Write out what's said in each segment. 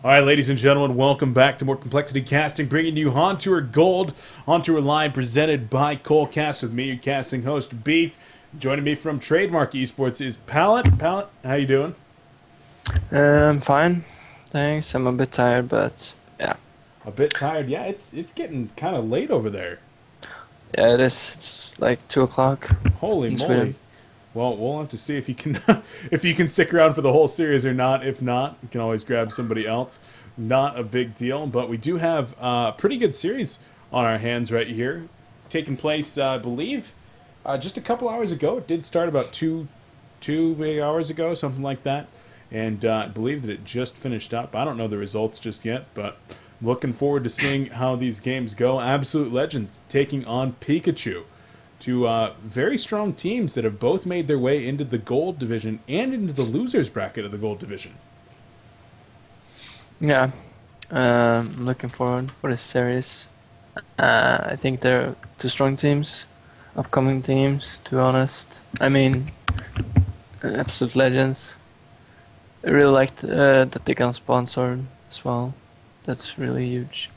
All right, ladies and gentlemen, welcome back to more Complexity Casting, bringing you HoN Tour Gold, HoN Tour Live, presented by coLcast with me, your casting host, Beef. Joining me from Trademark Esports is Pallet. Pallet, how you doing? Fine, thanks. I'm a bit tired, but yeah. A bit tired. Yeah, it's getting kind of late over there. Yeah, it is. It's like 2 o'clock Holy in moly. Sweden. Well, we'll have to see if you can if you can stick around for the whole series or not. If not, you can always grab somebody else. Not a big deal, but we do have a pretty good series on our hands right here, taking place, I believe, just a couple hours ago. It did start about two big hours ago, something like that, and I believe that it just finished up. I don't know the results just yet, but looking forward to seeing how these games go. Absolute Legends taking on Pikachu. Two very strong teams that have both made their way into the gold division and into the losers bracket of the gold division. Yeah, I'm looking forward for this series. I think they're two strong teams, upcoming teams, to be honest. I mean, Absolute Legends. I really liked that they got sponsored as well. That's really huge.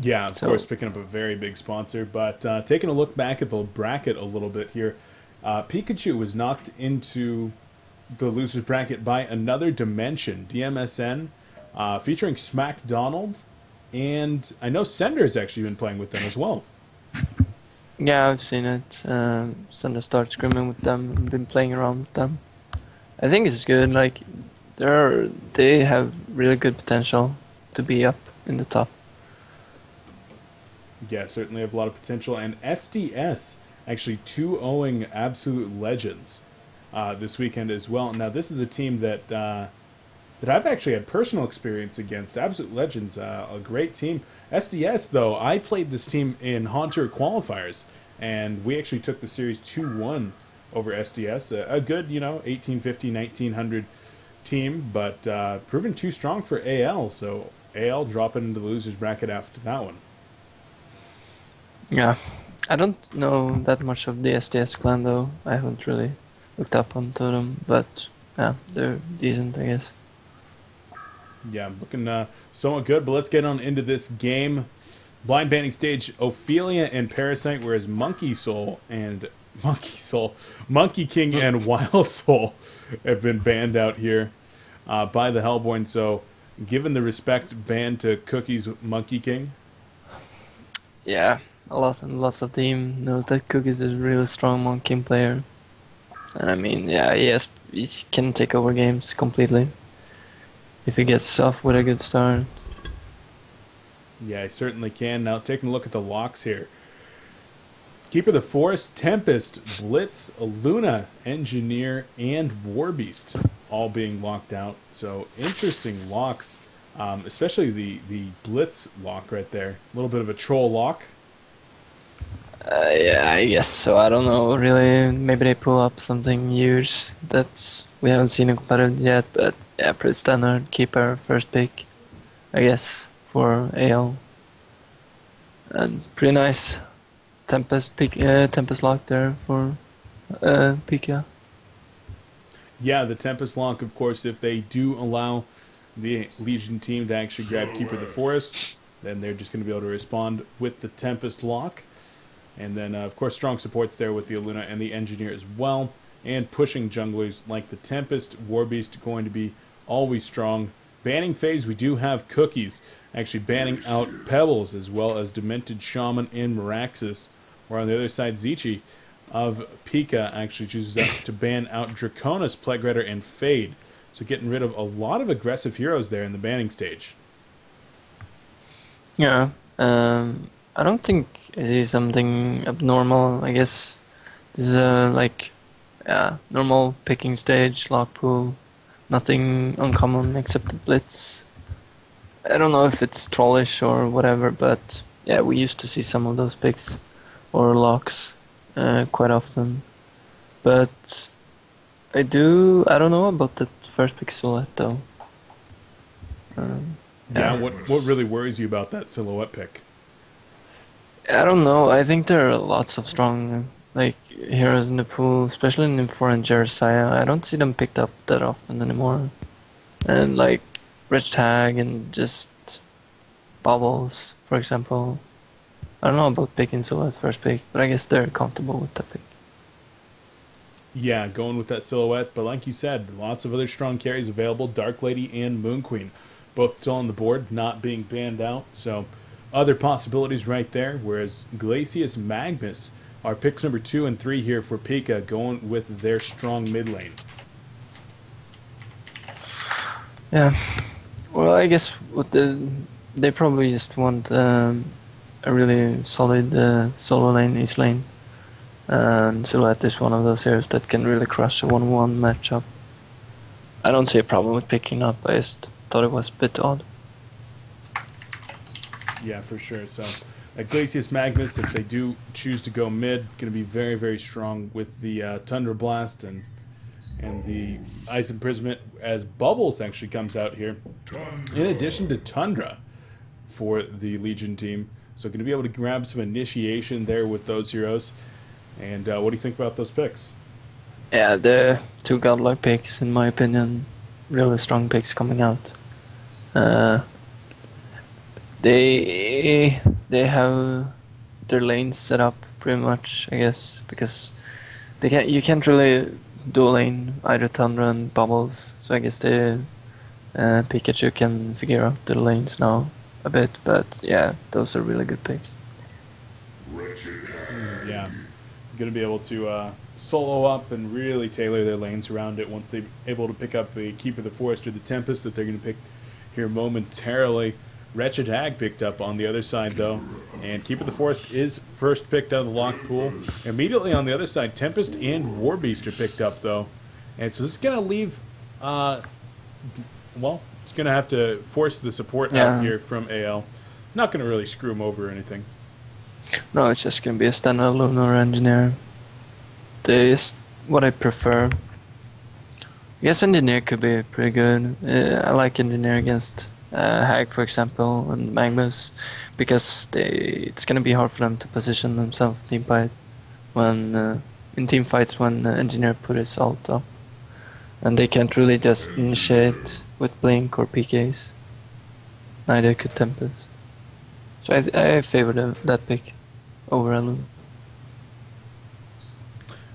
Yeah, of So, course, picking up a very big sponsor. But taking a look back at the bracket a little bit here, Pikachu was knocked into the losers bracket by another dimension, DMSN, featuring Smack Donald, and I know Sender's actually been playing with them as well. yeah, I've seen it. Sunday start scrimming with them and been playing around with them. I think it's good. Like, they have really good potential to be up in the top. Yeah, certainly have a lot of potential. And SDS actually 2-0ing Absolute Legends this weekend as well. Now, this is a team that I've actually had personal experience against. Absolute Legends, a great team. SDS, though, I played this team in HoN Tour qualifiers, and we actually took the series 2-1 over SDS. A good, 1850, 1900 team, but proven too strong for AL, so AL dropping into the losers bracket after that one. Yeah, I don't know that much of the SDS clan though. I haven't really looked up onto them, but yeah, they're decent, I guess. Yeah, looking somewhat good, but let's get on into this game. Blind banning stage, Ophelia and Parasite, whereas Monkey King and Wild Soul have been banned out here by the Hellborn. So, given the respect banned to Cookie's Monkey King. Yeah, a lot and lots of team knows that Cook is a really strong Monkey player. And I mean, yeah, he can take over games completely if he gets off with a good start. Yeah, I certainly can. Now, taking a look at the locks here. Keeper of the Forest, Tempest, Blitz, Luna, Engineer, and Warbeast all being locked out. So, interesting locks, especially the Blitz lock right there. A little bit of a troll lock. Yeah, I guess so. I don't know, really. Maybe they pull up something huge that we haven't seen in competitive yet, but yeah, pretty standard. Keeper, first pick, I guess, for AL. And pretty nice Tempest lock there for Pika. Yeah, the Tempest lock, of course, if they do allow the Legion team to actually grab Keeper of the Forest, then they're just going to be able to respond with the Tempest lock. And then, of course, strong supports there with the Luna and the Engineer as well. And pushing junglers like the Tempest, Warbeast going to be always strong. Banning phase, we do have Cookies actually banning out Pebbles as well as Demented Shaman and Miraxis. Where on the other side, Zichi of Pika actually chooses to ban out Draconis, Plague Rider, and Fade. So getting rid of a lot of aggressive heroes there in the banning stage. Yeah, I don't think it is something abnormal. I guess this is a normal picking stage, lock pool, nothing uncommon except the blitz. I don't know if it's trollish or whatever, but yeah, we used to see some of those picks or locks quite often. But I don't know about the first pick silhouette though. Yeah, Yeah, what really worries you about that silhouette pick? I don't know. I think there are lots of strong heroes in the pool, especially in Infor and Jeremiah. I don't see them picked up that often anymore. And rich tag and just bubbles, for example. I don't know about picking Silhouette first pick, but I guess they're comfortable with that pick. Yeah, going with that silhouette. But like you said, lots of other strong carries available. Dark Lady and Moon Queen, both still on the board, not being banned out. So other possibilities right there. Whereas Glacius Magnus are picks number 2 and 3 here for Pika, going with their strong mid lane. Yeah. Well, I guess they probably just want a really solid solo lane, East lane. And Silhouette is one of those heroes that can really crush a 1-1 matchup. I don't see a problem with picking up, I just thought it was a bit odd. Yeah, for sure. So Glacius Magnus, if they do choose to go mid, going to be very, very strong with the Tundra Blast and the Ice Imprisonment as Bubbles actually comes out here. In addition to Tundra for the Legion team. So going to be able to grab some initiation there with those heroes. And what do you think about those picks? Yeah, the two godlike picks, in my opinion, really strong picks coming out. They have their lanes set up pretty much, I guess, because you can't really dual lane either Tundra and Bubbles. So I guess the Pikachu can figure out the lanes now a bit. But yeah, those are really good picks. Yeah, going to be able to solo up and really tailor their lanes around it once they're able to pick up the Keeper of the Forest or the Tempest that they're going to pick here momentarily. Wretched Hag picked up on the other side, though, and Keeper of the Forest is first picked out of the lock pool. Immediately on the other side, Tempest and Warbeast are picked up, though. And so this is going to leave, well, it's going to have to force the support out here from AL. Not going to really screw him over or anything. No, it's just going to be a standalone or engineer. This what I prefer. I guess engineer could be pretty good. I like engineer against Hag, for example, and Magnus, because it's gonna be hard for them to position themselves team fight when in team fights when engineer put his ult up, and they can't really just initiate with blink or PKs. Neither could Tempest. So I favor that pick over Elu.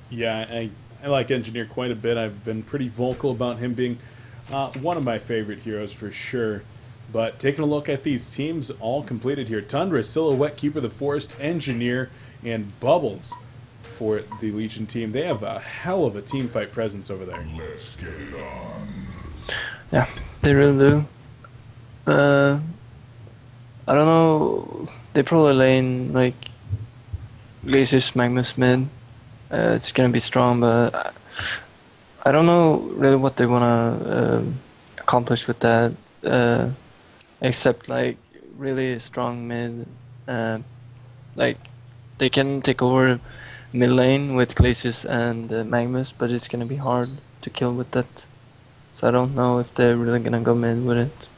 Yeah, I like Engineer quite a bit. I've been pretty vocal about him being one of my favorite heroes for sure. But taking a look at these teams all completed here. Tundra, Silhouette, Keeper of the Forest, Engineer, and Bubbles for the Legion team. They have a hell of a team fight presence over there. Let's get it on. Yeah, they really do. I don't know. They probably lane like Glacius Magnus mid. It's gonna be strong, but I don't know really what they wanna accomplish with that. Except like really strong mid. Like they can take over mid lane with Glacius and Magnus, but it's gonna be hard to kill with that. So I don't know if they're really gonna go mid with it.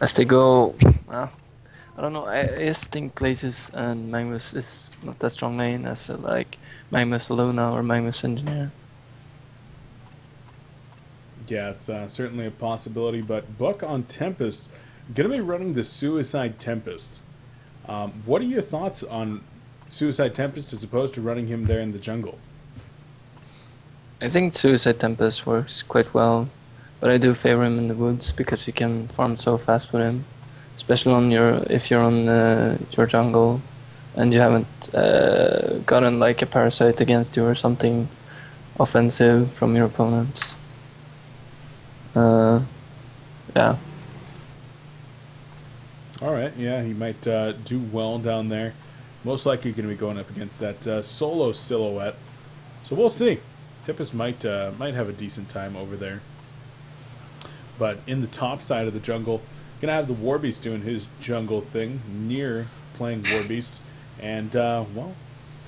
As they go, I don't know. I just think Glacius and Magnus is not that strong lane as like Magnus Luna or Magnus Engineer. Yeah, it's certainly a possibility. But Buck on Tempest, going to be running the Suicide Tempest. What are your thoughts on Suicide Tempest as opposed to running him there in the jungle? I think Suicide Tempest works quite well, but I do favor him in the woods because you can farm so fast with him, especially on if you're on your jungle and you haven't gotten like a parasite against you or something offensive from your opponents. Yeah. All right, yeah, he might do well down there. Most likely going to be going up against that solo Silhouette. So we'll see. Tempest might have a decent time over there. But in the top side of the jungle, going to have the Warbeast doing his jungle thing, near playing Warbeast. And, well,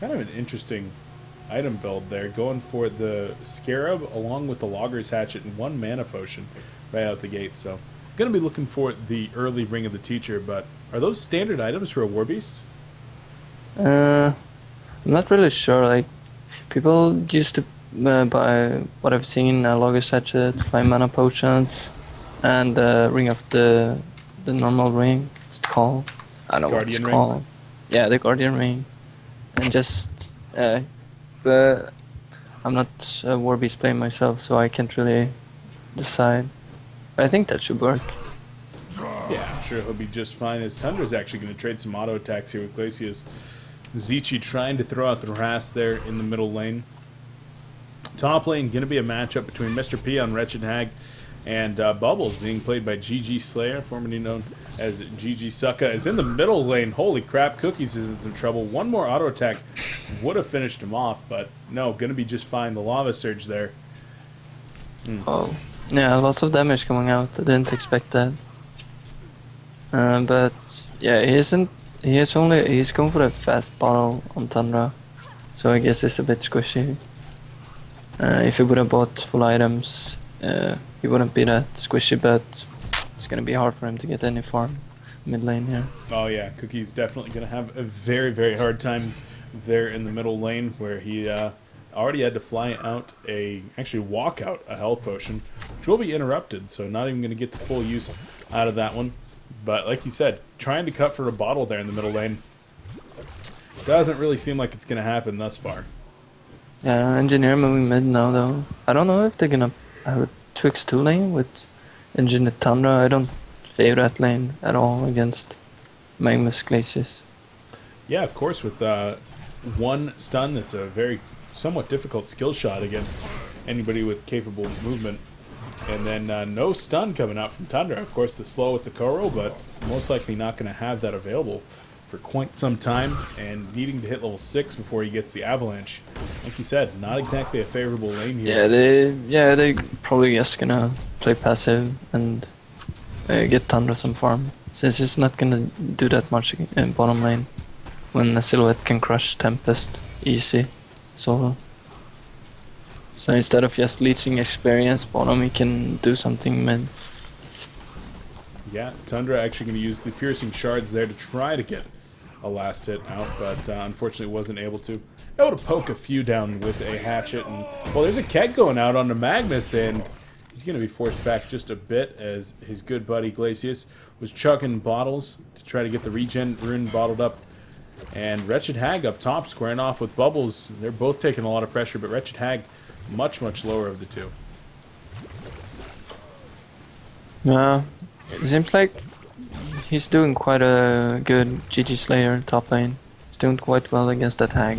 kind of an interesting item build there. Going for the Scarab along with the Logger's Hatchet and 1 mana potion right out the gate. So, going to be looking for the early Ring of the Teacher. But are those standard items for a Warbeast? I'm not really sure. Like, people used to by what I've seen, Logger Sachet, 5 mana potions, and Ring of the normal ring. It's called. I don't know what it's Guardian ring? called. Yeah, the Guardian ring, and just. But I'm not a War Beast player myself, so I can't really decide. But I think that should work. Yeah, I'm sure he'll be just fine. As Tundra's actually going to trade some auto attacks here with Glacius. Zichi trying to throw out the Ras there in the middle lane. Top lane going to be a matchup between Mr. P on Wretched Hag and Bubbles being played by GG Slayer, formerly known as GG Sucka, is in the middle lane. Holy crap, Cookies is in some trouble. One more auto attack would have finished him off, but no, going to be just fine. The Lava Surge there. Oh, yeah, lots of damage coming out. I didn't expect that. But yeah, he's going for that fast bottle on Tundra, so I guess it's a bit squishy. If he would have bought full items, he wouldn't be that squishy, but it's gonna be hard for him to get any farm mid lane here. Oh yeah, Cookie's definitely going to have a very, very hard time there in the middle lane, where he already had to fly out actually walk out a health potion, which will be interrupted, so not even going to get the full use out of that one. But like you said, trying to cut for a bottle there in the middle lane doesn't really seem like it's going to happen thus far. Yeah, Engineer moving mid now though. I don't know if they're gonna have a Twix 2 lane with Engineer Tundra. I don't favor that lane at all against Magnus Glacius. Yeah, of course, with one stun, that's a very somewhat difficult skill shot against anybody with capable movement. And then no stun coming out from Tundra. Of course, the slow with the Koro, but most likely not going to have that available for quite some time, and needing to hit level 6 before he gets the Avalanche. Like you said, not exactly a favorable lane here. They probably just gonna play passive and get Tundra some farm, since it's not gonna do that much in bottom lane when a Silhouette can crush Tempest easy solo. So instead of just leeching experience bottom, he can do something mid. Yeah, Tundra actually going to use the Piercing Shards there to try to get a last hit out, but unfortunately wasn't able to. Able to poke a few down with a hatchet, and well, there's a keg going out onto Magnus, and he's going to be forced back just a bit as his good buddy Glacius was chugging bottles to try to get the regen rune bottled up. And Wretched Hag up top squaring off with Bubbles. They're both taking a lot of pressure, but Wretched Hag much, much lower of the two. Yeah, it seems like he's doing quite a good GG Slayer top lane. He's doing quite well against that Hag.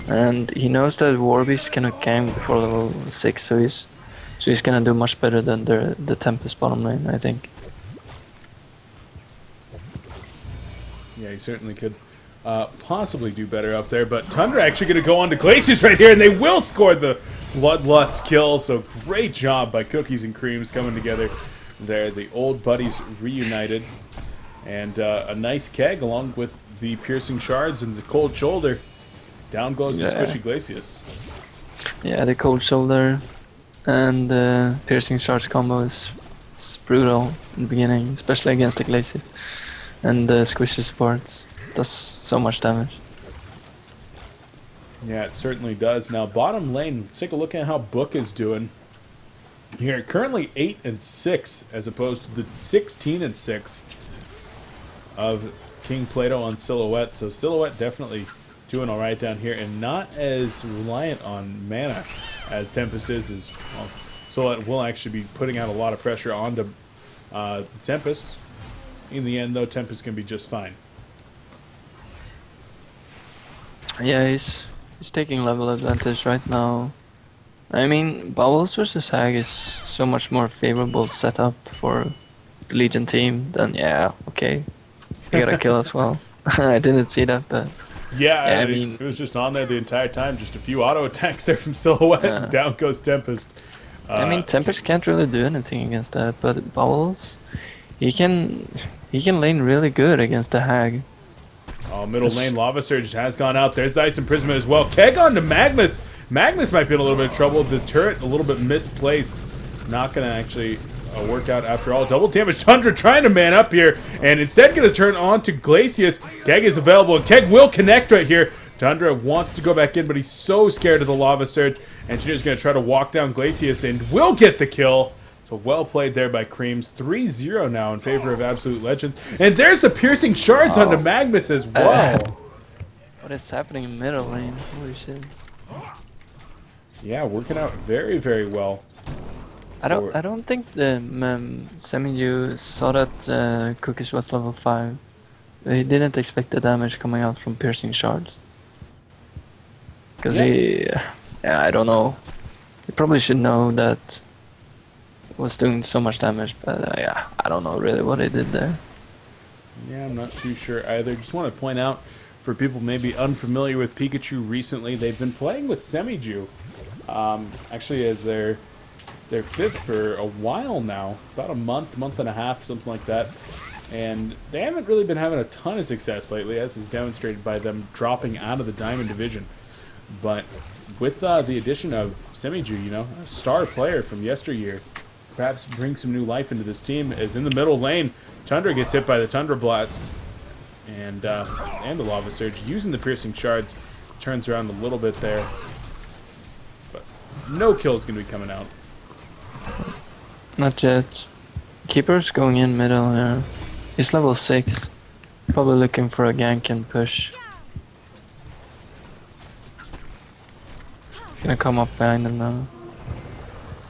And he knows that Warbeast cannot gank before level 6, so he's gonna do much better than the Tempest bottom lane, I think. Yeah, he certainly could possibly do better up there, but Tundra actually going to go on to Glacius right here, and they will score the Bloodlust kill, so great job by Cookies and Creams coming together there. The old buddies reunited, and a nice keg along with the Piercing Shards and the Cold Shoulder. Down goes the Squishy Glacius. Yeah, the Cold Shoulder and the Piercing Shards combo is brutal in the beginning, especially against the Glacius. And the Squishy supports does so much damage. Yeah, it certainly does. Now, bottom lane, let's take a look at how Book is doing. Here, currently 8-6, as opposed to the 16-6 of King Plato on Silhouette. So Silhouette definitely doing all right down here, and not as reliant on mana as Tempest is. Well, Silhouette will actually be putting out a lot of pressure onto Tempest. In the end, though, Tempest can be just fine. Yeah, he's taking level advantage right now. I mean, Bubbles versus Hag is so much more favorable setup for the Legion team than, yeah, okay, he got a kill as well. I didn't see that, but yeah, I mean, it was just on there the entire time. Just a few auto attacks there from Silhouette. Yeah. Down goes Tempest. I mean, Tempest can't really do anything against that, but Bubbles, he can lane really good against the Hag. Oh, middle lane, Lava Surge has gone out. There's the Ice Imprisonment as well. Keg on to Magnus. Magnus might be in a little bit of trouble. The turret a little bit misplaced. Not going to actually work out after all. Double damage. Tundra trying to man up here, and instead going to turn on to Glacius. Keg is available, and Keg will connect right here. Tundra wants to go back in, but he's so scared of the Lava Surge. Engineer's going to try to walk down Glacius and will get the kill. So well played there by Creams. 3-0 now in favor of Absolute Legends. And there's the piercing shards onto Magnus as well. What is happening in middle lane? Holy shit. Yeah, working out very, very well. I don't think the Semiju saw that Cookies was level 5. He didn't expect the damage coming out from piercing shards. Because yeah, I don't know. He probably should know that it was doing so much damage, but yeah, I don't know really what he did there. Yeah, I'm not too sure either. Just want to point out, for people maybe unfamiliar with Pikachu recently, they've been playing with Semiju. Actually, as their fifth for a while now, about a month and a half, something like that. And they haven't really been having a ton of success lately, as is demonstrated by them dropping out of the Diamond Division. But with the addition of Semiju, you know, a star player from yesteryear, perhaps bring some new life into this team. As in the middle lane, Tundra gets hit by the Tundra Blast and the Lava Surge, using the piercing shards, turns around a little bit there. But no kills going to be coming out. Not yet. Keeper's going in middle here. He's level 6. Probably looking for a gank and push. He's gonna come up behind him now.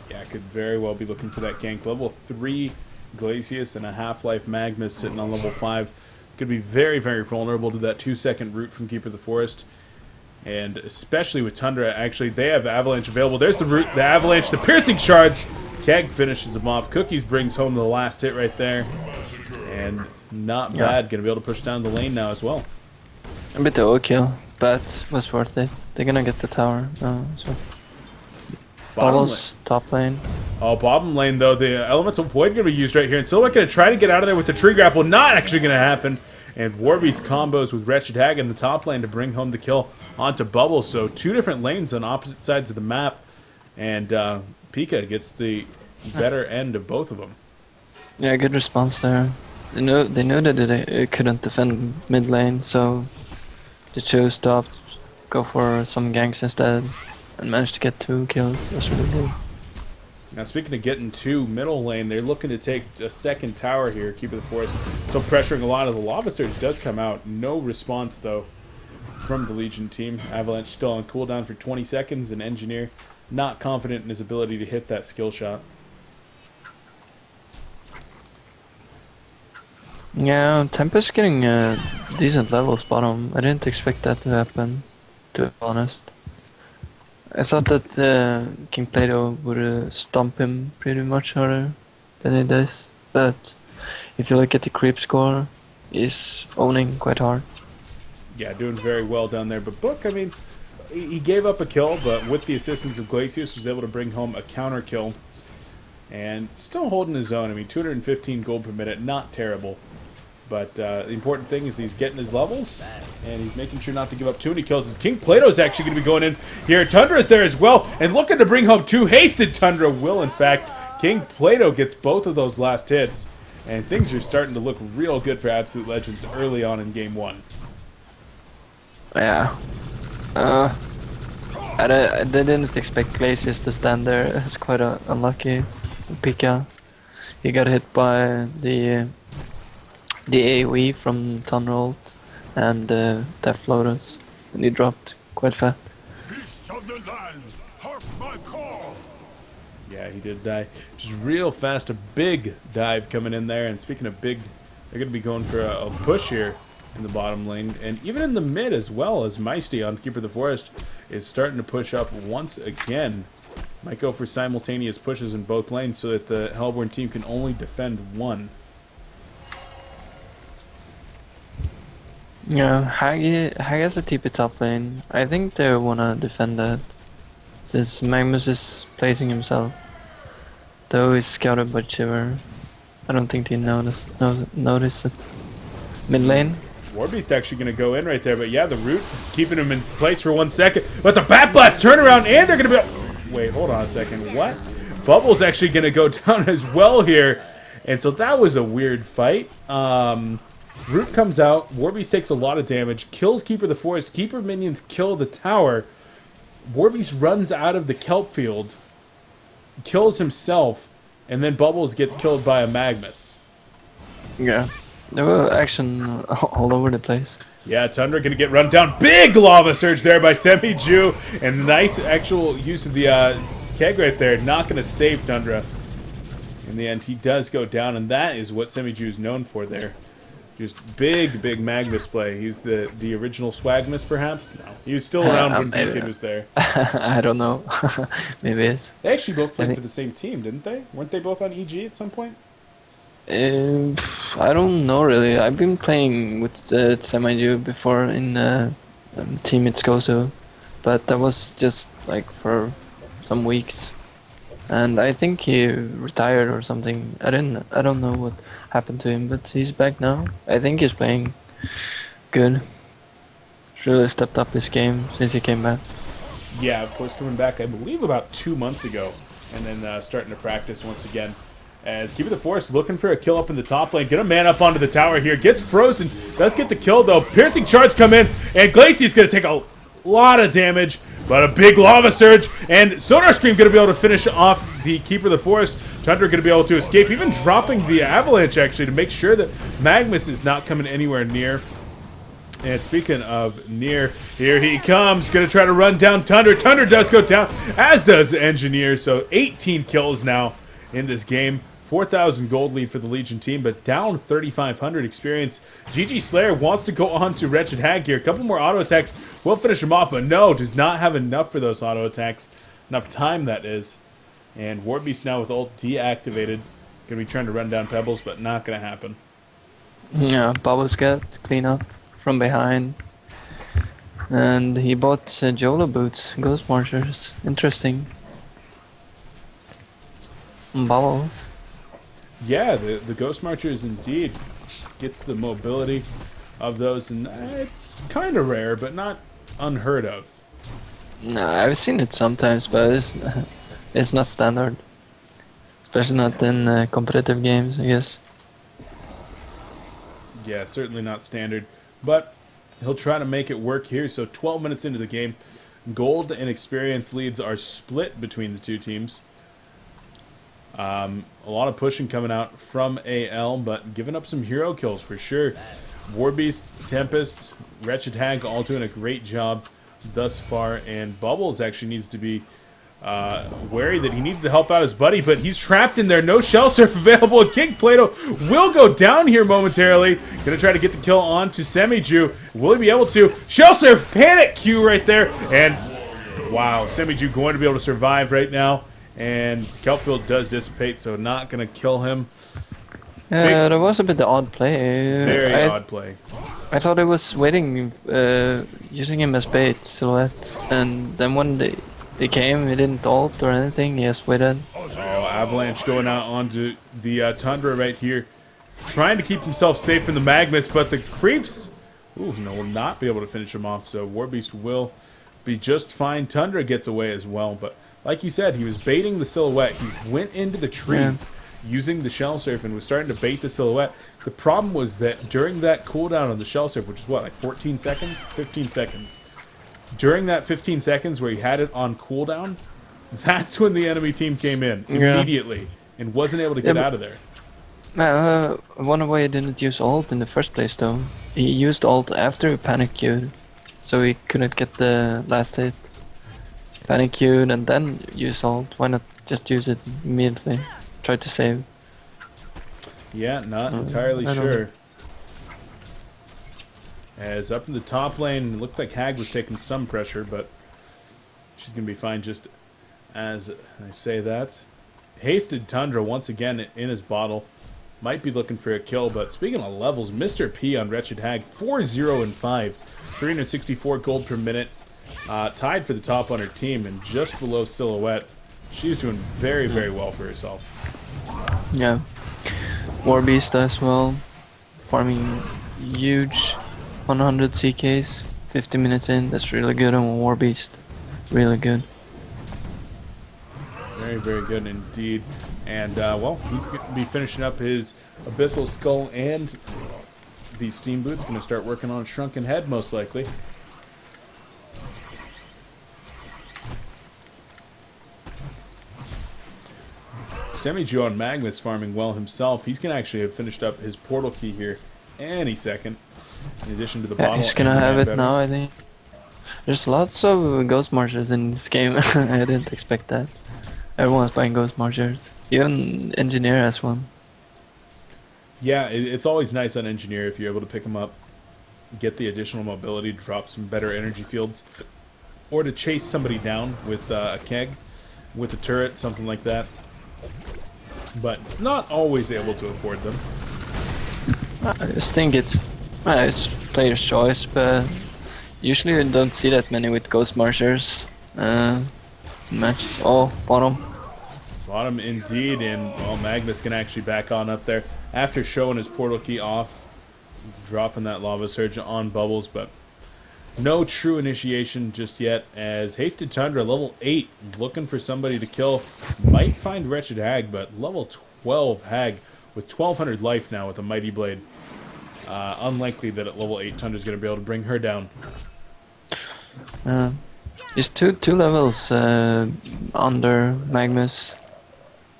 Yeah, could very well be looking for that gank. Level 3 Glacius and a Half-Life Magnus sitting on level 5. Could be very, very vulnerable to that 2-second root from Keeper of the Forest. And especially with Tundra, actually, they have Avalanche available. There's the root, the Avalanche, the piercing shards. Keg finishes them off. Cookies brings home the last hit right there. And not bad. Going to be able to push down the lane now as well. A bit overkill, but was worth it. They're gonna get the tower. So. Bubbles, top lane. Oh, bottom lane, though. The Elemental Void going to be used right here. And Silhouette going to try to get out of there with the tree grapple. Not actually going to happen. And Warby's combos with Wretched Hag in the top lane to bring home the kill onto Bubbles. So 2 different lanes on opposite sides of the map. And Pika gets the better end of both of them. Yeah, good response there. They knew that it couldn't defend mid lane, so they chose to go for some ganks instead and managed to get 2 kills. That's really good. Now, speaking of getting to middle lane, they're looking to take a second tower here, Keeper of the Forest. So pressuring a lot of the Lava Surge does come out. No response, though, from the Legion team. Avalanche still on cooldown for 20 seconds, and Engineer not confident in his ability to hit that skill shot. Yeah, Tempest getting decent levels bottom. I didn't expect that to happen, to be honest. I thought that King Plato would stomp him pretty much harder than he does. But if you look at the creep score, he's owning quite hard. Yeah, doing very well down there. But Book, I mean, he gave up a kill, but with the assistance of Glacius, was able to bring home a counter kill. And still holding his own. I mean, 215 gold per minute, not terrible. But the important thing is he's getting his levels, and he's making sure not to give up too many kills. As King Plato's actually going to be going in here. Tundra's there as well, and looking to bring home 2 hasted. Tundra will, in fact. King Plato gets both of those last hits, and things are starting to look real good for Absolute Legends early on in Game 1. Yeah. I didn't expect Glacius to stand there. It's quite unlucky. Pika, he got hit by the AoE from Tunrolt and Death Lotus, and he dropped quite fast. Yeah, he did die. Just real fast, a big dive coming in there. And speaking of big, they're going to be going for a push here in the bottom lane. And even in the mid as well, as Meisty on Keeper of the Forest is starting to push up once again. Might go for simultaneous pushes in both lanes so that the Hellborn team can only defend one. Yeah, Hag has a TP top lane. I think they wanna defend that, since Magnus is placing himself. Though he's scouted by Chiver. I don't think he noticed it. Mid lane. Warbeast actually going to go in right there, but yeah, the root keeping him in place for 1 second. But the Bat Blast turnaround, and they're going to be... Wait, hold on a second. What? Bubble's actually going to go down as well here. And so that was a weird fight. Root comes out. Warbeast takes a lot of damage. Kills Keeper the Forest. Keeper minions kill the tower. Warbeast runs out of the kelp field. Kills himself. And then Bubbles gets killed by a Magnus. Yeah. There were action all over the place. Yeah, Tundra going to get run down. Big lava surge there by Semi-Ju. And nice actual use of the keg right there. Not going to save Tundra. In the end, he does go down. And that is what Semi-Ju is known for there. Just big Magnus play. He's the original Swagmus, perhaps? No. He was still around when Pika was there. I don't know. Maybe it's. They actually both played for the same team, didn't they? Weren't they both on EG at some point? I don't know really. I've been playing with Semi-Ju before in Team Itzkoso, but that was just like for some weeks, and I think he retired or something. I don't know what happened to him, but he's back now. I think he's playing good. He's really stepped up his game since he came back. Yeah, of course, coming back, I believe, about 2 months ago, and then starting to practice once again. As Keeper the Forest looking for a kill up in the top lane. Get a man up onto the tower here. Gets frozen. Does get the kill, though. Piercing charts come in, and Glacier's going to take a lot of damage. But a big lava surge, and Sonar Scream going to be able to finish off the Keeper of the Forest. Tundra going to be able to escape, even dropping the Avalanche, actually, to make sure that Magnus is not coming anywhere near. And speaking of near, here he comes. Going to try to run down Tundra. Tundra does go down, as does the Engineer. So 18 kills now in this game. 4,000 gold lead for the Legion team, but down 3,500 experience. GG Slayer wants to go on to Wretched Hag here. A couple more auto attacks will finish him off, but no, does not have enough for those auto attacks. Enough time, that is. And Warbeast now with ult deactivated. Going to be trying to run down Pebbles, but not going to happen. Yeah, Bubbles get clean up from behind. And he bought Jolo boots, Ghost Marchers. Interesting. Bubbles. Yeah, the Ghost Marchers indeed gets the mobility of those, and it's kind of rare, but not unheard of. No, I've seen it sometimes, but it's not standard. Especially not in competitive games, I guess. Yeah, certainly not standard, but he'll try to make it work here. So 12 minutes into the game, gold and experience leads are split between the two teams. A lot of pushing coming out from AL, but giving up some hero kills for sure. Warbeast, Tempest, Wretched Hag all doing a great job thus far, and Bubbles actually needs to be wary that he needs to help out his buddy, but he's trapped in there. No Shell Surf available. King Plato will go down here momentarily. Gonna try to get the kill on to Semi-Ju. Will he be able to? Shell Surf, panic Q right there, and wow, Semi-Ju going to be able to survive right now. And Kelpfield does dissipate, so not going to kill him. Yeah, that was a bit odd play. Very odd play. I thought I was waiting, using him as bait, Silhouette. And then when they came, he didn't ult or anything, he just waited. Oh, Avalanche going out onto the Tundra right here. Trying to keep himself safe from the Magnus, but the creeps will not be able to finish him off. So Warbeast will be just fine. Tundra gets away as well, but like you said, he was baiting the Silhouette. He went into the trees using the Shell Surf and was starting to bait the Silhouette. The problem was that during that cooldown on the Shell Surf, which is what, like 14 seconds? 15 seconds. During that 15 seconds where he had it on cooldown, that's when the enemy team came in immediately and wasn't able to get out of there. I wonder why he didn't use ult in the first place, though. He used ult after he panic queued, so he couldn't get the last hit. Panic queued and then use ult. Why not just use it immediately? Try to save. Yeah, not entirely sure. As up in the top lane, looks like Hag was taking some pressure, but she's going to be fine just as I say that. Hasted Tundra once again in his bottle. Might be looking for a kill, but speaking of levels, Mr. P on Wretched Hag, 4-0-5. 364 gold per minute. Tied for the top on her team and just below Silhouette. She's doing very, very well for herself. Yeah. Warbeast as well. Farming huge 100 CKs. 50 minutes in. That's really good on Warbeast. Really good. Very, very good indeed. And, well, he's going to be finishing up his Abyssal Skull and these Steam Boots. Going to start working on Shrunken Head, most likely. Semi-Joe on Magnus farming well himself. He's going to actually have finished up his portal key here any second. In addition to the bottle. He's gonna have it now, I think. There's lots of Ghost Marchers in this game. I didn't expect that. Everyone's buying Ghost Marchers. Even Engineer has one. Yeah, it's always nice on Engineer if you're able to pick them up. Get the additional mobility to drop some better energy fields. Or to chase somebody down with a keg. With a turret, something like that. But not always able to afford them. I just think it's player's choice, but usually you don't see that many with Ghost Marchers. Matches. Oh, bottom. Bottom indeed, and well, Magnus can actually back on up there after showing his portal key off, dropping that lava surge on Bubbles, but no true initiation just yet. As Hasted Tundra, level 8, looking for somebody to kill, might find Wretched Hag, but level 12 Hag with 1200 life now with a Mighty Blade. Unlikely that at level 8 Tundra's going to be able to bring her down. It's two levels under Magnus,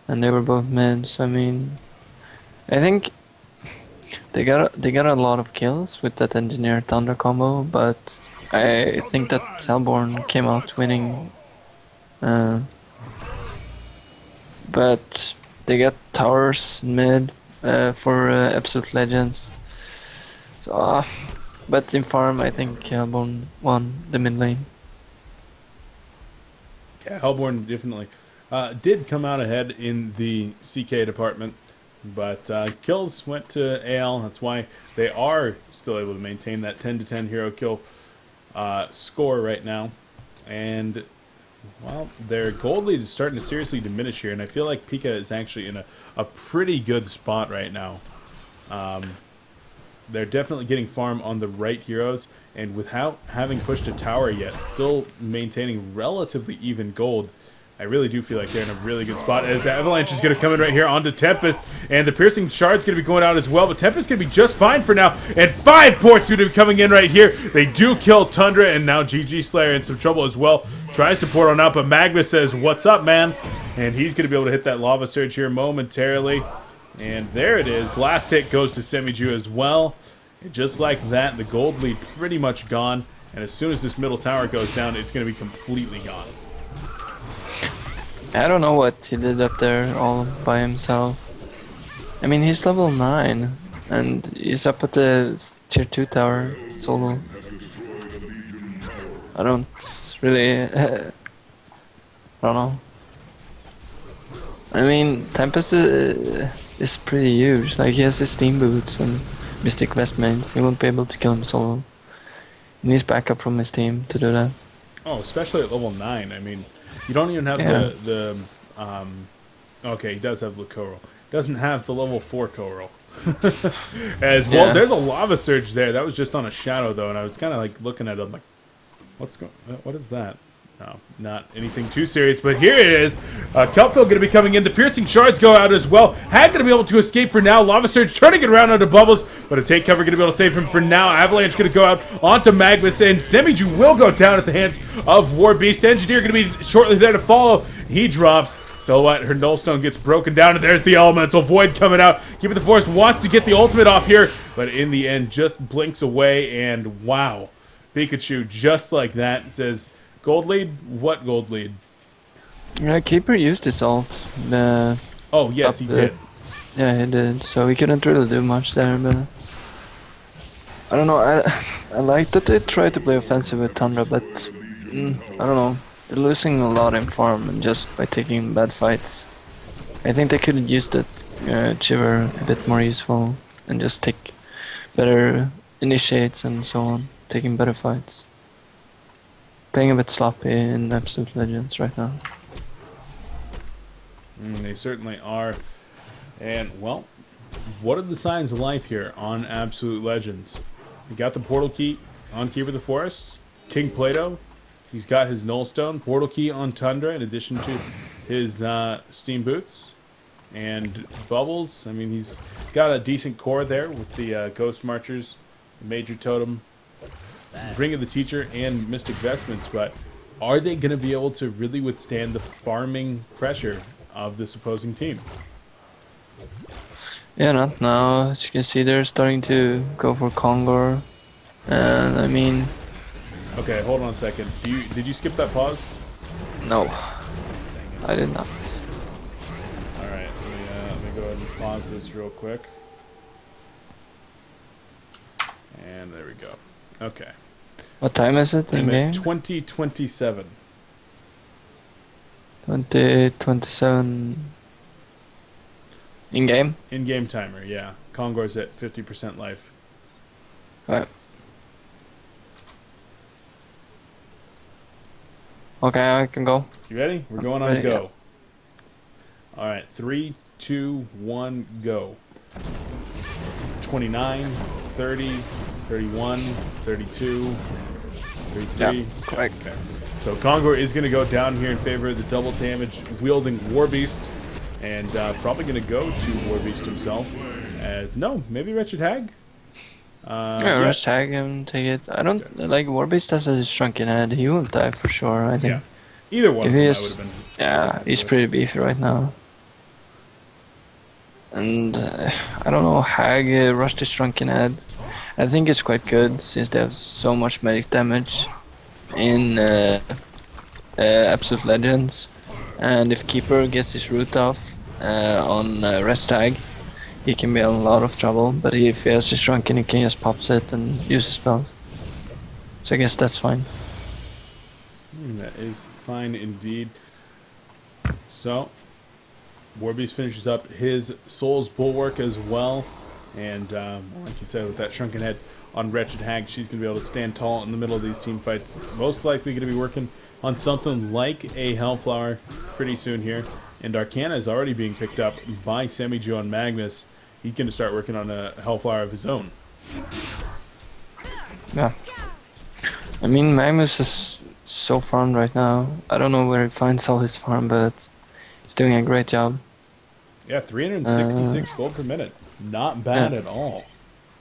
and they were both mids. I mean, I think they got a lot of kills with that Engineer Thunder combo, but I think that Hellborn came out winning. But they got towers mid for Absolute Legends. So, but in farm, I think Hellborn won the mid lane. Yeah, Hellborn definitely did come out ahead in the CK department, but kills went to AL. That's why they are still able to maintain that 10-10 hero kill score right now. And, well, their gold lead is starting to seriously diminish here, and I feel like Pika is actually in a pretty good spot right now. They're definitely getting farm on the right heroes, and without having pushed a tower yet, still maintaining relatively even gold. I really do feel like they're in a really good spot, as Avalanche is going to come in right here onto Tempest, and the Piercing Shard's going to be going out as well, but Tempest going to be just fine for now, and 5 ports going to be coming in right here. They do kill Tundra, and now GG Slayer in some trouble as well. Tries to port on out, but Magnus says, "What's up, man?" And he's going to be able to hit that Lava Surge here momentarily. And there it is. Last hit goes to Semiju as well. And just like that, the gold lead pretty much gone. And as soon as this middle tower goes down, it's going to be completely gone. I don't know what he did up there all by himself. I mean, he's level 9, and he's up at the tier 2 tower solo. I don't really... I don't know. I mean, Tempest is pretty huge. Like, he has his Steam Boots and Mystic Vest mains. He won't be able to kill him solo. He needs backup from his team to do that. Oh, especially at level 9. I mean, you don't even have okay, he does have the Coral. Doesn't have the level 4 Coral. As well, Yeah. there's a Lava Surge there. That was just on a shadow, though, and I was kind of like looking at it, I'm like, what is that? No, not anything too serious, but here it is. Kelphill going to be coming in. The Piercing Shards go out as well. Hag going to be able to escape for now. Lava Surge turning it around onto Bubbles, but a take cover going to be able to save him for now. Avalanche going to go out onto Magnus, and Semiju will go down at the hands of War Beast. Engineer going to be shortly there to follow. He drops. Silhouette, her Nullstone gets broken down, and there's the Elemental Void coming out. Keeper the Forest wants to get the ultimate off here, but in the end just blinks away, and wow. Pikachu, just like that, says... Gold lead? What gold lead? Keeper used his ult. Oh, yes, he did. Yeah, he did. So he couldn't really do much there, but... I don't know, I like that they tried to play offensive with Tundra, but... I don't know. They're losing a lot in farm and just by taking bad fights. I think they could use that Chiver a bit more useful and just take better initiates and so on, taking better fights. Playing a bit sloppy in Absolute Legends right now. They certainly are. And, well, what are the signs of life here on Absolute Legends? We got the portal key on Keeper of the Forest. King Plato, he's got his Nullstone. Portal key on Tundra in addition to his Steam Boots. And Bubbles, I mean, he's got a decent core there with the Ghost Marchers, Major Totem, Ring of the Teacher, and Mystic Vestments, but are they going to be able to really withstand the farming pressure of this opposing team? Yeah, not now. As you can see, they're starting to go for Kongor. And I mean, Okay, hold on a second. Did you skip that pause? no, I did not. Alright, let me go ahead and pause this real quick. And there we go. Okay. What time is it in I'm at game? 2027. 2027 in game. In-game timer, yeah. Kongor's at 50% life. Right. Okay, I can go. You ready? We're going on Ready, go. Alright, 3, 2, 1, go. 29, 30, 31, 32, 33. Yeah, correct. Okay. So Kongor is going to go down here in favor of the double damage wielding Warbeast. And probably going to go to Warbeast himself. No, maybe Wretched Hag? Yeah, yes. rush tag him, take it. I don't like Warbeast has a shrunken head. He won't die for sure. I think. Yeah. Either one If of them he I is- would have been. Yeah, he's pretty beefy right now. And I don't know, Hag rushed his shrunken head. I think it's quite good since they have so much medic damage in Absolute Legends. And if Keeper gets his root off on rest tag, he can be in a lot of trouble. But if he has his shrunken, he can just pops it and use his spells. So I guess that's fine. That is fine indeed. So, Warbeast finishes up his Soul's Bulwark as well. And, like you said, with that shrunken head on Wretched Hag, she's going to be able to stand tall in the middle of these team fights. Most likely going to be working on something like a Hellflower pretty soon here. And Arcana is already being picked up by Semijo and Magnus. He's going to start working on a Hellflower of his own. Yeah. I mean, Magnus is so farmed right now. I don't know where he finds all his farm, but he's doing a great job. Yeah, 366 gold per minute. Not bad at all.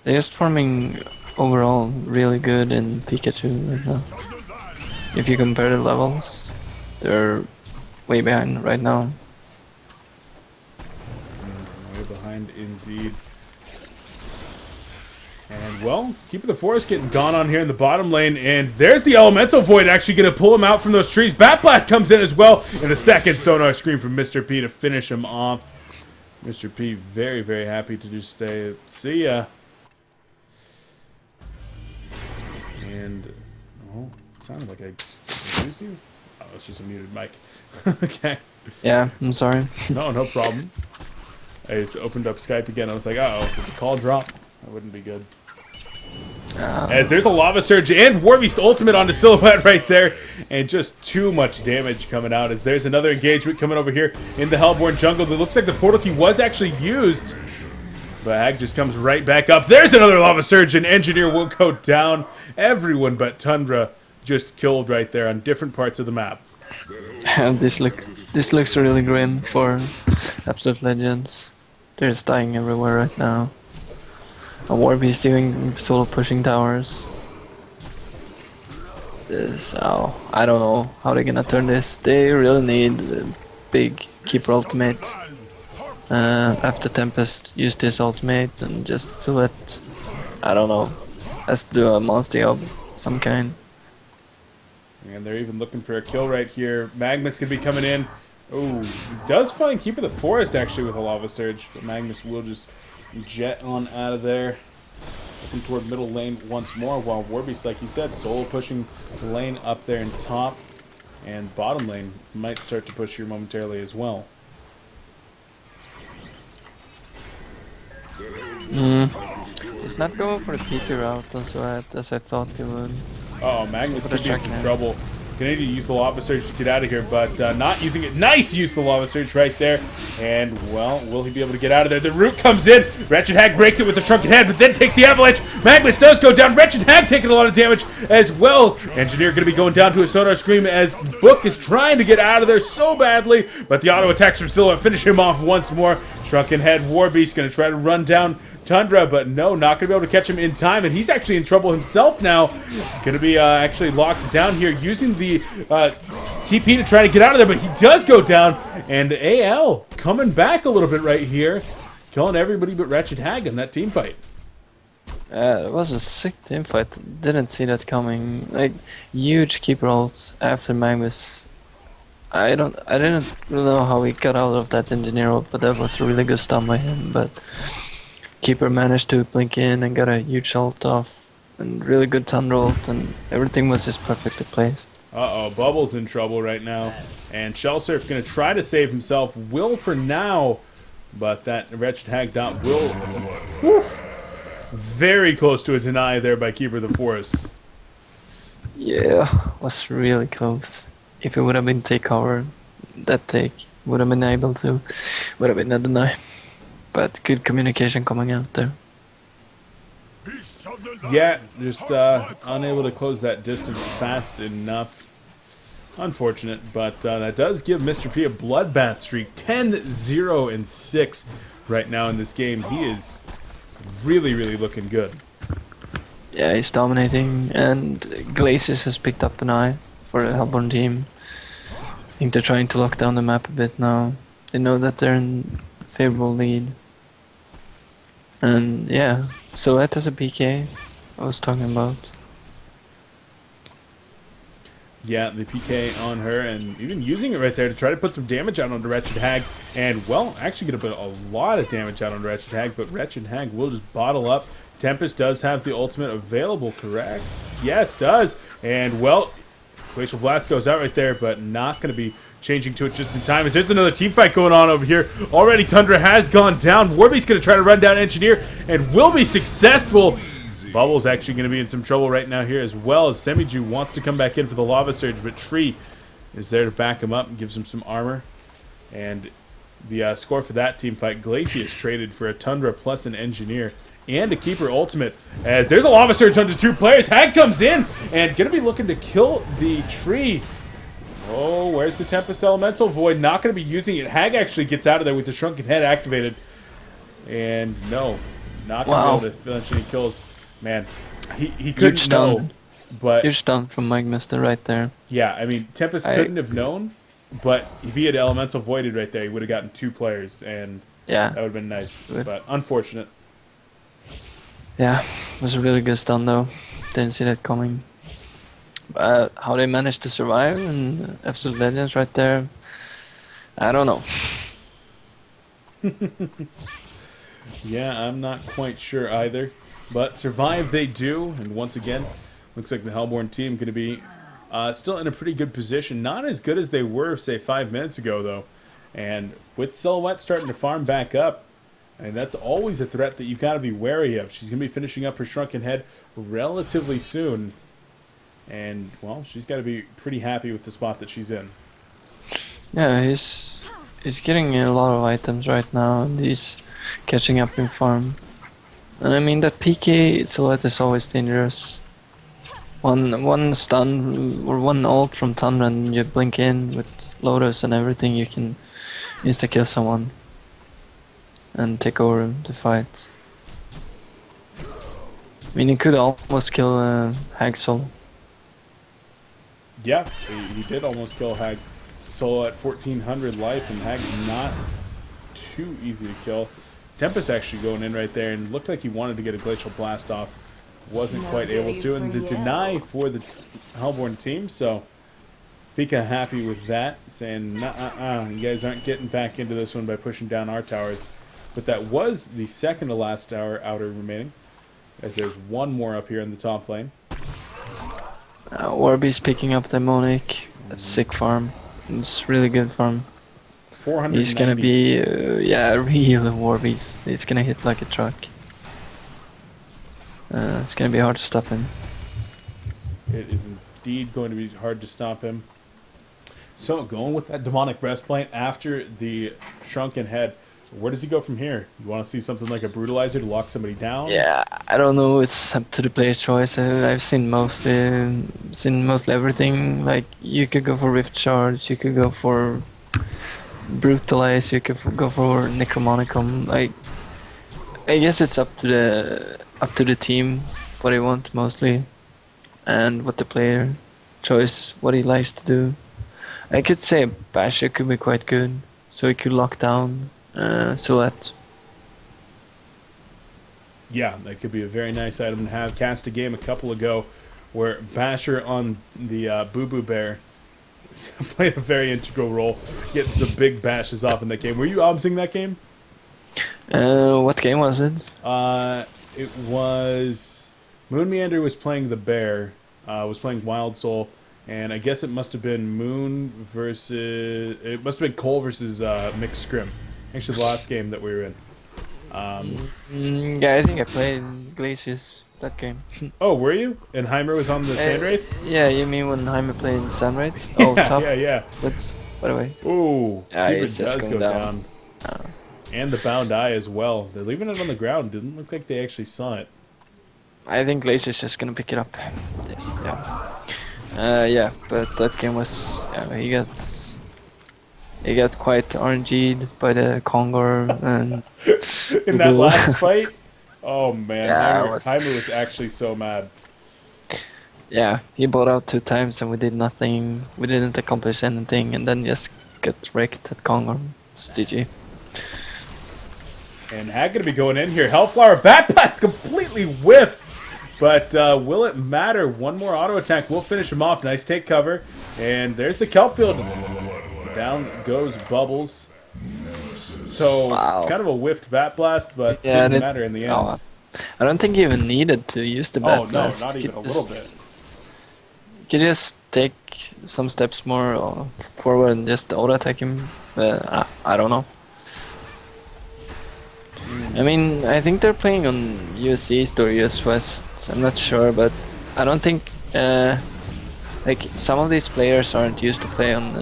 They're just farming overall really good in Pikachu right now. If you compare the levels, they're way behind right now. Way behind indeed. And, well, Keeper of the Forest getting gone on here in the bottom lane. And there's the Elemental Void actually going to pull him out from those trees. Bat Blast comes in as well. And a second Sonar Scream from Mr. P to finish him off. Mr. P very, very happy to just say, see ya. And, oh, it sounded like I lose you. Oh, it's just a muted mic. Okay. Yeah, I'm sorry. No problem. I just opened up Skype again. I was like, uh-oh, did the call drop? That wouldn't be good. As there's the Lava Surge and Warbeast Ultimate onto Silhouette right there. And just too much damage coming out as there's another engagement coming over here in the Hellborn jungle. It looks like the portal key was actually used. But Hag just comes right back up. There's another Lava Surge and Engineer will go down. Everyone but Tundra just killed right there on different parts of the map. this looks really grim for Absolute Legends. They're just dying everywhere right now. And Warbeast doing solo pushing towers. I don't know how they're gonna turn this. They really need a big Keeper ultimate. After Tempest use this ultimate and just Silhouette, I don't know, has to do a monster of some kind. And they're even looking for a kill right here. Magnus could be coming in. Oh, he does find Keeper of the Forest actually with a Lava Surge. But Magnus will just jet on out of there. Looking toward middle lane once more while Warbeast, like you said, solo pushing the lane up there in top. And bottom lane might start to push here momentarily as well. He's not going for the PT route on Silhouette as I thought he would. Oh, Magnus could be in some trouble. Gonna need to use the Lava Surge to get out of here, but not using it. Nice use of the Lava Surge right there. And, well, will he be able to get out of there? The root comes in. Wretched Hag breaks it with a shrunken head, but then takes the avalanche. Magnus does go down. Wretched Hag taking a lot of damage as well. Engineer gonna be going down to a Sonar Scream as Book is trying to get out of there so badly, but the auto attacks from Silhouette finish him off once more. Shrunken Head Warbeast gonna try to run down Tundra, but no, not going to be able to catch him in time, and he's actually in trouble himself now. Going to be actually locked down here, using the TP to try to get out of there, but he does go down, and AL coming back a little bit right here, killing everybody but Wretched Hag in that team fight. It was a sick team fight. Didn't see that coming. Like, huge keeper ults after Magnus. I didn't really know how he got out of that engineer ult, but that was a really good stun by him. But keeper managed to blink in and got a huge ult off, and really good Thunder ult, and everything was just perfectly placed. Uh-oh, Bubble's in trouble right now, and Shellsurf gonna try to save himself. Will for now, but that Wretched Hag dot will. Whew, very close to a deny there by Keeper of the Forest. Yeah, was really close. If it would have been takeover, that take would have been able to, would have been a deny. But good communication coming out there. Yeah, just unable to close that distance fast enough. Unfortunate, but that does give Mr. P a bloodbath streak. 10-0-6 right now in this game. He is really, really looking good. Yeah, he's dominating, and Glacius has picked up an eye for the Hellborn team. I think they're trying to lock down the map a bit now. They know that they're in favorable lead. And yeah, Silhouette has a PK I was talking about. Yeah, the PK on her, and even using it right there to try to put some damage out on the Wretched Hag. And, well, actually going to put a lot of damage out on Wretched Hag, but Wretched Hag will just bottle up. Tempest does have the ultimate available, correct? Yes, does. And, well, Glacial Blast goes out right there, but not going to be changing to it just in time, as there's another team fight going on over here. Already Tundra has gone down. Warbeast's going to try to run down Engineer and will be successful. Bubble's actually going to be in some trouble right now here, as well as Semiju wants to come back in for the Lava Surge, but Tree is there to back him up and gives him some armor. And the score for that team fight, Glacius traded for a Tundra plus an Engineer and a Keeper ultimate, as there's a Lava Surge onto two players. Hag comes in and going to be looking to kill the Tree. Oh, where's the Tempest Elemental Void? Not going to be using it. Hag actually gets out of there with the Shrunken Head activated. And no, not going to be able to finish any kills. Man, he couldn't know. But huge stun from Mike Mister right there. Yeah, I mean, Tempest couldn't have known, but if he had Elemental Voided right there, he would have gotten two players, and yeah, that would have been nice, but unfortunate. Yeah, it was a really good stun though. Didn't see that coming. How they managed to survive in Absolute Legends right there, I don't know. Yeah, I'm not quite sure either. But survive they do, and once again, looks like the Hellborn team going to be still in a pretty good position. Not as good as they were, say, 5 minutes ago, though. And with Silhouette starting to farm back up, and that's always a threat that you've got to be wary of. She's going to be finishing up her Shrunken Head relatively soon. And, well, she's got to be pretty happy with the spot that she's in. Yeah, he's getting a lot of items right now, and he's catching up in farm. And I mean, that PK Silhouette is always dangerous. One stun or one ult from Tundra and you blink in with Lotus and everything, you can insta-kill someone and take over the fight. I mean, you could almost kill Hag solo. Yeah, he did almost kill Hag solo at 1400 life, and Hag's not too easy to kill. Tempest actually going in right there, and looked like he wanted to get a Glacial Blast off. Wasn't quite able to, and the deny for the Hellborn team, so Pika happy with that, saying, nah, you guys aren't getting back into this one by pushing down our towers. But that was the second to last tower outer remaining, as there's one more up here in the top lane. Warby's picking up Demonic. That's sick farm. It's really good farm. 490. He's gonna be, yeah, real Warby's. He's gonna hit like a truck. It's gonna be hard to stop him. It is indeed going to be hard to stop him. So going with that demonic breastplate after the shrunken head, where does he go from here? You want to see something like a brutalizer to lock somebody down? Yeah, I don't know. It's up to the player's choice. I've seen mostly everything. Like you could go for Rift Charge, you could go for Brutalize, you could go for Necromonicum. Like I guess it's up to the team what they want mostly, and what the player choice what he likes to do. I could say Basher could be quite good, so he could lock down Silhouette. Yeah, that could be a very nice item to have. Cast a game a couple ago where Basher on the Boo Boo Bear played a very integral role, getting some big bashes off in that game. Were you obsing that game? What game was it? It was Moon Meander was playing the bear, was playing Wild Soul, and I guess it must have been it must have been Cole versus Mixed Scrim. Actually, the last game that we were in. Yeah, I think I played Glacius that game. Oh, were you? And Heimer was on the Sandwraith? Yeah, you mean when Jaime played in Sandwraith? Oh, tough. Yeah. But by the way, Ooh, Yeah, Keeper it's just does going go down. down. And the Bound Eye as well. They're leaving it on the ground. Didn't look like they actually saw it. I think Glacius just gonna pick it up. Yes, yeah, but that game was he got quite RNG'd by the Kongor and In that last fight? Oh man, Yeah, Heimer was actually so mad. yeah, he bought out 2 times and we did nothing. We didn't accomplish anything and then just got wrecked at Kongor. It's GG. And Hag gonna be going in here. Hellflower Bat Blast completely whiffs. But will it matter? One more auto attack will finish him off. Nice take cover. And there's the kelp field. Down goes Bubbles. So Wow. kind of a whiffed Bat Blast, but Yeah, didn't matter in the end. Oh, I don't think he even needed to use the Bat Oh no, Blast. not He even a just- little bit. Could just take some steps more forward and just auto attack him. I don't know. I mean, I think they're playing on US East or US West. I'm not sure, but I don't think like some of these players aren't used to play on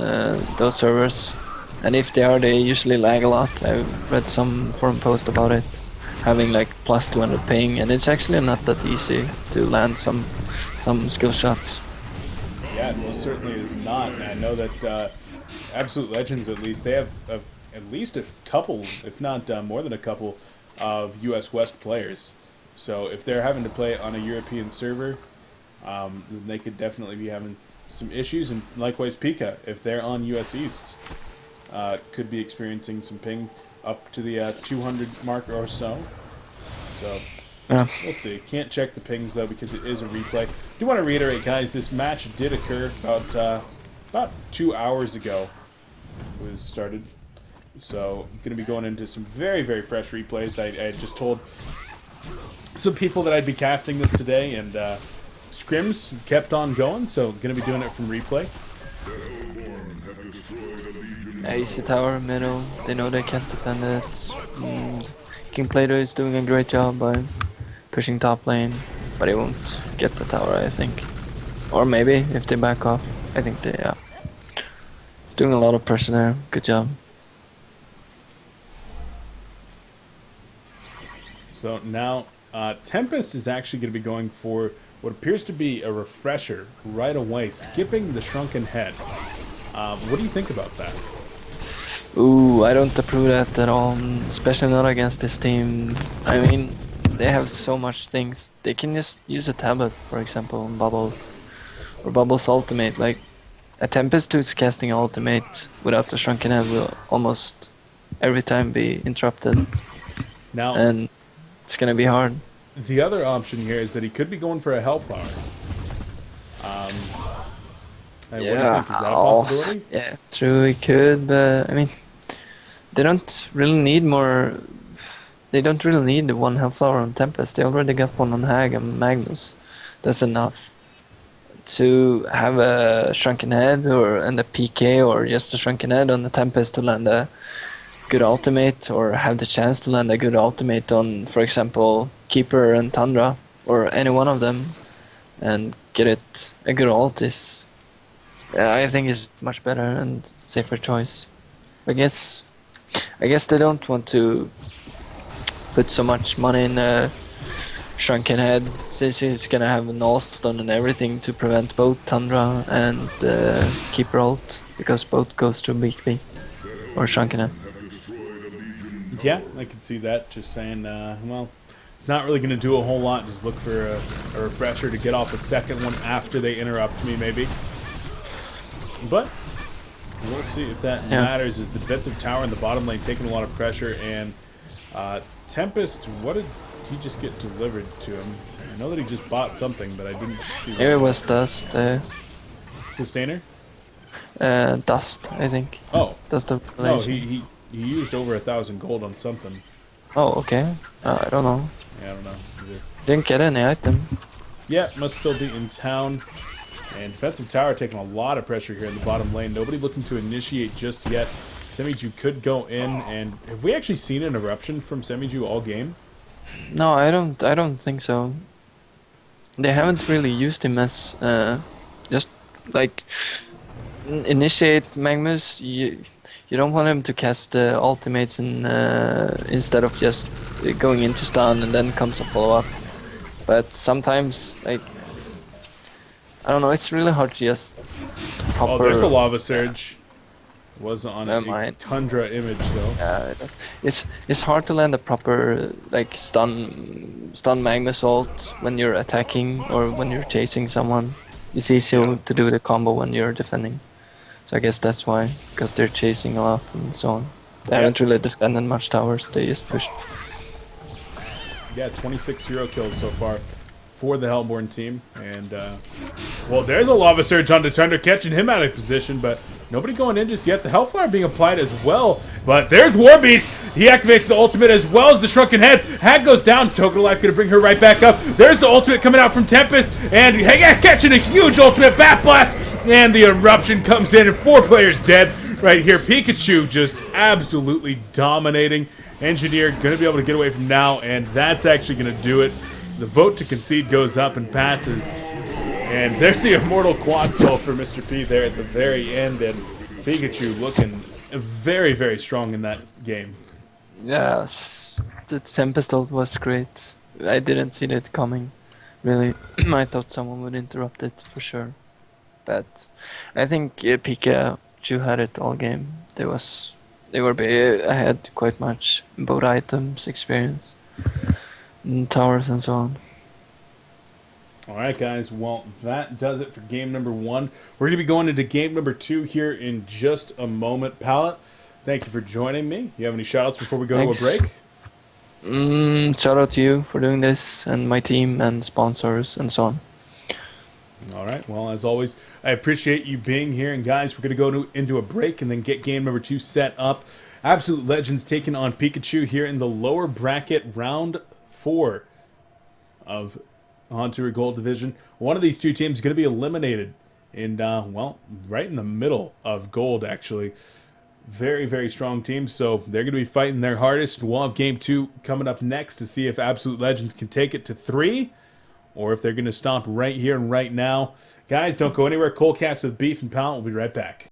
those servers, and if they are, they usually lag a lot. I've read some forum post about it, having like plus 200 ping, and it's actually not that easy to land some skill shots. Yeah, it most certainly is not. And I know that Absolute Legends, at least, they have at least a couple, if not more than a couple, of US West players. So if they're having to play on a European server, then they could definitely be having some issues. And likewise, Pika, if they're on US East, could be experiencing some ping up to the 200 mark or so. So Yeah. we'll see. Can't check the pings though because it is a replay. Do want to reiterate, guys, this match did occur about 2 hours ago. It was started. So going to be going into some very, very fresh replays. I had just told some people that I'd be casting this today, and scrims kept on going, so going to be doing it from replay. AC tower, middle, they know they can't defend it. King Plato is doing a great job by pushing top lane, but he won't get the tower, I think. Or maybe, if they back off, I think they, yeah. He's doing a lot of pressure there, good job. So now Tempest is actually going to be going for what appears to be a refresher right away, skipping the Shrunken Head. What do you think about that? Ooh, I don't approve that at all, especially not against this team. I mean, they have so much things. They can just use a tablet, for example, on Bubbles. Or Bubbles ultimate, like a Tempest who's casting ultimate without the Shrunken Head will almost every time be interrupted. Now, And it's gonna be hard. the other option here is that he could be going for a Hellflower. What do you think? Is that a possibility? Yeah, true, he could, but I mean, they don't really need more. They don't really need the one Hellflower on Tempest. They already got one on Hag and Magnus. That's enough. To have a Shrunken Head and a PK or just a Shrunken Head on the Tempest to land a good ultimate or have the chance to land a good ultimate on, for example, Keeper and Tundra or any one of them and get it a good ult is, I think, is much better and safer choice. I guess they don't want to put so much money in Shrunken Head, since he's gonna have an all-stun and everything to prevent both Tundra and Keeper ult, because both goes to BKB or Shrunken Head. Yeah, I can see that. Just saying, well, it's not really going to do a whole lot. Just look for a refresher to get off a second one after they interrupt me, maybe. But we'll see if that matters. Is the defensive tower in the bottom lane taking a lot of pressure, and Tempest, what did he just get delivered to him? I know that he just bought something, but I didn't see Maybe it was Dust. Sustainer? Dust, I think. Oh. Dust of No, Revelation. he used over 1,000 gold on something. Oh, okay. I don't know. Yeah, I don't know either. Didn't get any item. Yeah, must still be in town. And defensive tower taking a lot of pressure here in the bottom lane. Nobody looking to initiate just yet. Semiju could go in, and have we actually seen an eruption from Semiju all game? No, I don't think so. They haven't really used him as just like initiate Magnus. You don't want him to cast ultimates and instead of just going into stun and then comes a follow up. But sometimes, like, I don't know, it's really hard to just proper. Oh, there's a lava surge. Was on a Tundra image though. It's hard to land a proper like stun Magnus ult when you're attacking or when you're chasing someone. It's easier to do the combo when you're defending. So I guess that's why, because they're chasing a lot and so on. They haven't really defended much towers. They just pushed. Yeah, 26 hero kills so far for the Hellborn team, and well, there's a lava surge on the Tundra, catching him out of position, but nobody going in just yet. The Hellfire being applied as well, but there's Warbeast. He activates the ultimate as well as the Shrunken Head. Hag goes down. Token of Life going to bring her right back up. There's the ultimate coming out from Tempest, and catching a huge ultimate Bat Blast, and the eruption comes in, and 4 players dead right here. Pikachu just absolutely dominating. Engineer going to be able to get away from now, and that's actually going to do it. The vote to concede goes up and passes. And there's the immortal quad kill for Mr. P there at the very end, and Pikachu looking very, very strong in that game. Yes, the Tempest ult was great. I didn't see that coming, really. I thought someone would interrupt it for sure. But I think Pikachu had it all game. They were ahead quite much, both items, experience, and towers and so on. Alright guys, well that does it for game number 1. We're going to be going into game number 2 here in just a moment. Pallet, thank you for joining me. You have any shoutouts before we go to a break? Shout out to you for doing this, and my team and sponsors and so on. Alright, well as always, I appreciate you being here, and guys, we're going to go into a break and then get game number 2 set up. Absolute Legends taking on Pikachu here in the lower bracket round 4 of HoN Tour Gold Division. One of these two teams is going to be eliminated, and well, right in the middle of Gold, actually. Very, very strong team, so they're going to be fighting their hardest. We'll have Game 2 coming up next to see if Absolute Legends can take it to 3, or if they're going to stomp right here and right now. Guys, don't go anywhere. coLcast with Beef and Pallet. We'll be right back.